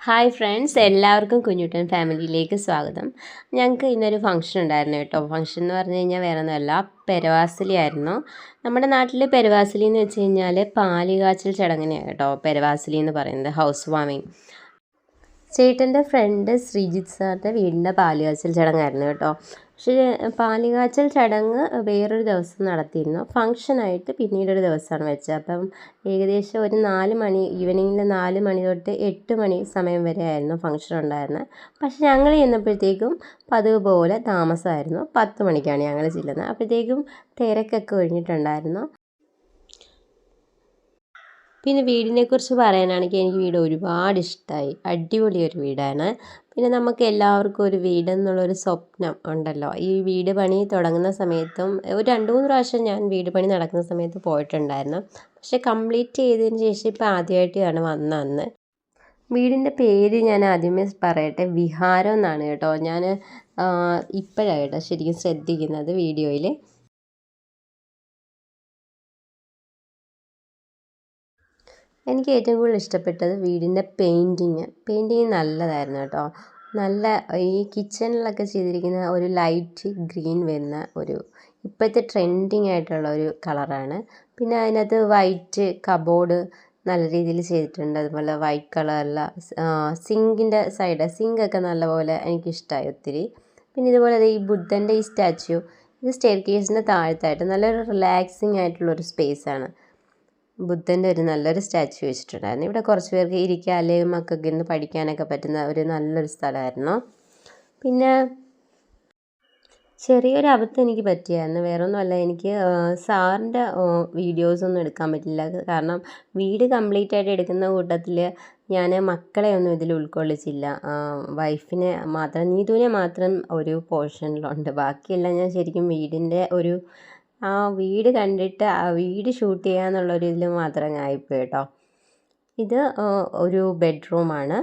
Hi friends, എല്ലാവർക്കും കുഞ്ഞുട്ടൻ ഫാമിലിയിലേക്ക് സ്വാഗതം. ഞങ്ങൾക്ക് ഇന്നൊരു ഫംഗ്ഷൻ ഉണ്ടായിരുന്നു കേട്ടോ. ഫംഗ്ഷൻ എന്ന് പറഞ്ഞു കഴിഞ്ഞാൽ വേറെ ഒന്നുമല്ല, പെരവാസലി ആയിരുന്നു. നമ്മുടെ നാട്ടിൽ പെരവാസലി എന്ന് വെച്ച് കഴിഞ്ഞാൽ പാല് കാച്ചൽ ചടങ്ങിനെയാണ് കേട്ടോ പെരവാസലി എന്ന് പറയുന്നത്, ഹൗസ് വാമിങ്. ചേട്ടൻ്റെ ഫ്രണ്ട് ശ്രീജിത്ത് സാറിൻ്റെ വീടിൻ്റെ പാലുകാച്ചൽ ചടങ്ങായിരുന്നു കേട്ടോ. പക്ഷേ പാലുകാച്ചൽ ചടങ്ങ് വേറൊരു ദിവസം നടത്തിയിരുന്നു, ഫംഗ്ഷനായിട്ട് പിന്നീടൊരു ദിവസമാണ് വെച്ചത്. അപ്പം ഏകദേശം ഒരു 4 മണി, ഈവനിങ്ങിൽ 4 മണി തൊട്ട് 8 മണി സമയം വരെ ആയിരുന്നു ഫംഗ്ഷൻ ഉണ്ടായിരുന്നത്. പക്ഷെ ഞങ്ങൾ ചെന്നപ്പോഴത്തേക്കും പതിവ് പോലെ താമസമായിരുന്നു. 10 മണിക്കാണ് ഞങ്ങൾ ചെല്ലുന്നത്. അപ്പോഴത്തേക്കും തിരക്കൊക്കെ ഒഴിഞ്ഞിട്ടുണ്ടായിരുന്നു. പിന്നെ വീടിനെക്കുറിച്ച് പറയാനാണെങ്കിൽ എനിക്ക് വീട് ഒരുപാട് ഇഷ്ടമായി. അടിപൊളി ഒരു വീടാണ്. പിന്നെ നമുക്ക് എല്ലാവർക്കും ഒരു വീടെന്നുള്ളൊരു സ്വപ്നം ഉണ്ടല്ലോ. ഈ വീട് പണി തുടങ്ങുന്ന സമയത്തും ഒരു 2-3 പ്രാവശ്യം ഞാൻ വീട് പണി നടക്കുന്ന സമയത്ത് പോയിട്ടുണ്ടായിരുന്നു. പക്ഷെ കംപ്ലീറ്റ് ചെയ്തതിന് ശേഷം ഇപ്പോൾ ആദ്യമായിട്ടാണ് വന്ന അന്ന്. വീടിൻ്റെ പേര് ഞാൻ ആദ്യമേ പറയട്ടെ, വിഹാരം എന്നാണ് കേട്ടോ. ഞാൻ ഇപ്പോഴാണ് കേട്ടോ ശരിക്കും ശ്രദ്ധിക്കുന്നത് വീഡിയോയിൽ. എനിക്ക് ഏറ്റവും കൂടുതൽ ഇഷ്ടപ്പെട്ടത് വീടിൻ്റെ പെയിൻറ്റിങ് നല്ലതായിരുന്നു കേട്ടോ. നല്ല ഈ കിച്ചണിലൊക്കെ ചെയ്തിരിക്കുന്ന ഒരു ലൈറ്റ് ഗ്രീൻ വരുന്ന ഒരു ഇപ്പോഴത്തെ ട്രെൻഡിങ് ആയിട്ടുള്ള ഒരു കളറാണ്. പിന്നെ അതിനകത്ത് വൈറ്റ് കബോർഡ് നല്ല രീതിയിൽ ചെയ്തിട്ടുണ്ട്. അതുപോലെ വൈറ്റ് കളറുള്ള സിങ്കൊക്കെ നല്ലപോലെ എനിക്കിഷ്ടമായി ഒത്തിരി. പിന്നെ ഇതുപോലെ ഈ ബുദ്ധൻ്റെ ഈ സ്റ്റാച്യു, ഇത് സ്റ്റെയർ കേസിൻ്റെ താഴത്തായിട്ട് നല്ലൊരു റിലാക്സിങ് ആയിട്ടുള്ളൊരു സ്പേസാണ്. ബുദ്ധൻ്റെ ഒരു നല്ലൊരു സ്റ്റാച്യു വെച്ചിട്ടുണ്ടായിരുന്നു. ഇവിടെ കുറച്ച് പേർക്ക് ഇരിക്കാൻ, അല്ലെങ്കിൽ മക്കൾക്ക് ഇരുന്ന് പഠിക്കാനൊക്കെ പറ്റുന്ന ഒരു നല്ലൊരു സ്ഥലമായിരുന്നു. പിന്നെ ചെറിയൊരു അബദ്ധം എനിക്ക് പറ്റിയായിരുന്നു. വേറൊന്നുമല്ല, എനിക്ക് സാറിൻ്റെ വീഡിയോസൊന്നും എടുക്കാൻ പറ്റില്ല. കാരണം വീട് കംപ്ലീറ്റ് ആയിട്ട് എടുക്കുന്ന കൂട്ടത്തിൽ ഞാൻ മക്കളെ ഒന്നും ഇതിൽ ഉൾക്കൊള്ളിച്ചില്ല. വൈഫിനെ മാത്രം, നീതുവിനെ മാത്രം ഒരു പോർഷനിലുണ്ട്. ബാക്കിയെല്ലാം ഞാൻ ശരിക്കും വീടിൻ്റെ ഒരു വീട് കണ്ടിട്ട് ആ വീട് ഷൂട്ട് ചെയ്യാന്നുള്ളൊരു ഇതിൽ മാത്രം ആയിപ്പോയി കേട്ടോ. ഇത് ഒരു ബെഡ്റൂമാണ്.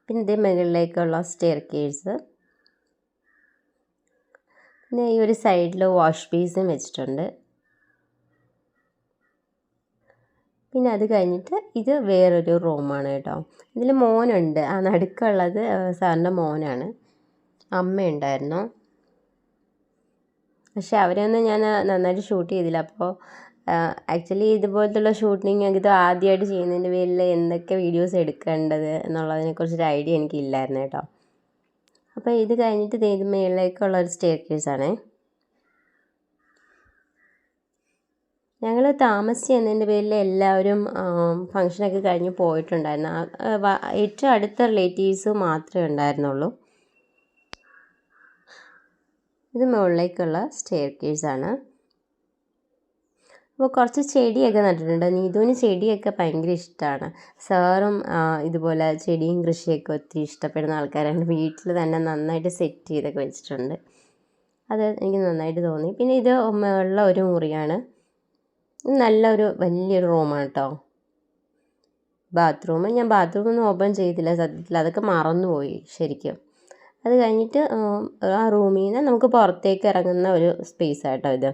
പിന്നെ ഇത് മുകളിലേക്കുള്ള സ്റ്റെയർ കേസ്. പിന്നെ ഈ ഒരു സൈഡിൽ വാഷ് ബേസിൻ വെച്ചിട്ടുണ്ട്. പിന്നെ അത് കഴിഞ്ഞിട്ട് ഇത് വേറൊരു റൂമാണ് കേട്ടോ. ഇതിൽ മോനുണ്ട്, ആ നടുക്കുള്ളത് സാറിൻ്റെ മോനാണ്. അമ്മയുണ്ടായിരുന്നു, പക്ഷെ അവരെയൊന്നും ഞാൻ നന്നായിട്ട് ഷൂട്ട് ചെയ്തില്ല. അപ്പോൾ ആക്ച്വലി ഇതുപോലത്തുള്ള ഷൂട്ടിങ് ഇത് ആദ്യമായിട്ട് ചെയ്യുന്നതിൻ്റെ പേരിൽ എന്തൊക്കെ വീഡിയോസ് എടുക്കേണ്ടത് എന്നുള്ളതിനെക്കുറിച്ചൊരു ഐഡിയ എനിക്കില്ലായിരുന്നു കേട്ടോ. അപ്പോൾ ഇത് കഴിഞ്ഞിട്ട് ഇത് മേളിലേക്കുള്ളൊരു സ്റ്റെയർ കേസാണേ. ഞങ്ങൾ താമസിച്ച് എന്നതിൻ്റെ പേരിൽ എല്ലാവരും ഫങ്ഷനൊക്കെ കഴിഞ്ഞ് പോയിട്ടുണ്ടായിരുന്നു. ഏറ്റവും അടുത്ത റിലേറ്റീവ്സ് മാത്രമേ ഉണ്ടായിരുന്നുള്ളൂ. ഇത് മുകളിലേക്കുള്ള സ്റ്റെയർ കേസാണ്. അപ്പോൾ കുറച്ച് ചെടിയൊക്കെ നട്ടിട്ടുണ്ട്. നീതുവിന് ചെടിയൊക്കെ ഭയങ്കര ഇഷ്ടമാണ്. സാറും ഇതുപോലെ ചെടിയും കൃഷിയൊക്കെ ഒത്തിരി ഇഷ്ടപ്പെടുന്ന ആൾക്കാരാണ്. വീട്ടിൽ തന്നെ നന്നായിട്ട് സെറ്റ് ചെയ്തൊക്കെ വെച്ചിട്ടുണ്ട്. അത് എനിക്ക് നന്നായിട്ട് തോന്നി. പിന്നെ ഇത് ഉള്ള ഒരു മുറിയാണ്. നല്ലൊരു വലിയൊരു റൂമാണ് കേട്ടോ. ഞാൻ ബാത്റൂമൊന്നും ഓപ്പൺ ചെയ്തില്ല സത്യത്തിൽ, അതൊക്കെ മറന്നുപോയി ശരിക്കും. അത് കഴിഞ്ഞിട്ട് ആ റൂമിൽ നിന്ന് നമുക്ക് പുറത്തേക്ക് ഇറങ്ങുന്ന ഒരു സ്പേസ് ആട്ടോ ഇത്.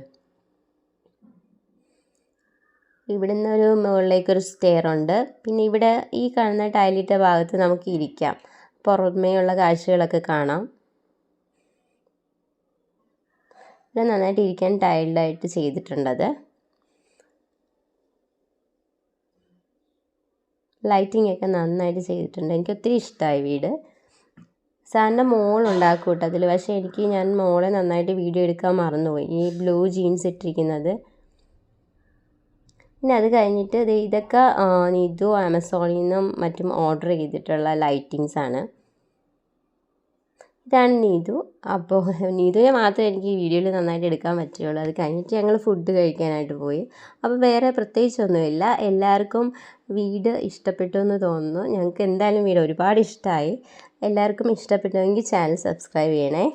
ഇവിടെ നിന്ന് ഒരു മുകളിലേക്കൊരു സ്റ്റെയർ ഉണ്ട്. പിന്നെ ഇവിടെ ഈ കാണുന്ന ടൈലിട്ട ഭാഗത്ത് നമുക്ക് ഇരിക്കാം, പുറമേയുള്ള കാഴ്ചകളൊക്കെ കാണാം. ഇവിടെ നന്നായിട്ട് ഇരിക്കാൻ ടൈൽഡായിട്ട് ചെയ്തിട്ടുണ്ടത്. ലൈറ്റിംഗ് ഒക്കെ നന്നായിട്ട് ചെയ്തിട്ടുണ്ട്. എനിക്ക് ഒത്തിരി ഇഷ്ടമായി വീട്. സാറിൻ്റെ മോളുണ്ട് ആ കൂട്ടത്തിൽ, പക്ഷേ ഞാൻ മോളെ നന്നായിട്ട് വീഡിയോ എടുക്കാൻ മറന്നുപോയി. ഈ ബ്ലൂ ജീൻസ് ഇട്ടിരിക്കുന്നത്. പിന്നെ അത് കഴിഞ്ഞിട്ട് ഇതൊക്കെ നീതു ആമസോണിൽ നിന്നും മറ്റും ഓർഡർ ചെയ്തിട്ടുള്ള ലൈറ്റിങ്സാണ്. ഇതാണ് നീതു. അപ്പോൾ നീതുവിനെ മാത്രമേ എനിക്ക് ഈ വീഡിയോയിൽ നന്നായിട്ട് എടുക്കാൻ പറ്റുള്ളൂ. അത് കഴിഞ്ഞിട്ട് ഞങ്ങൾ ഫുഡ് കഴിക്കാനായിട്ട് പോയി. അപ്പോൾ വേറെ പ്രത്യേകിച്ചൊന്നുമില്ല. എല്ലാവർക്കും വീട് ഇഷ്ടപ്പെട്ടു എന്ന് തോന്നുന്നു. ഞങ്ങൾക്ക് എന്തായാലും വീട് ഒരുപാട് ഇഷ്ടമായി. എല്ലാവർക്കും ഇഷ്ടപ്പെട്ടുവെങ്കിൽ ചാനൽ സബ്സ്ക്രൈബ് ചെയ്യണേ.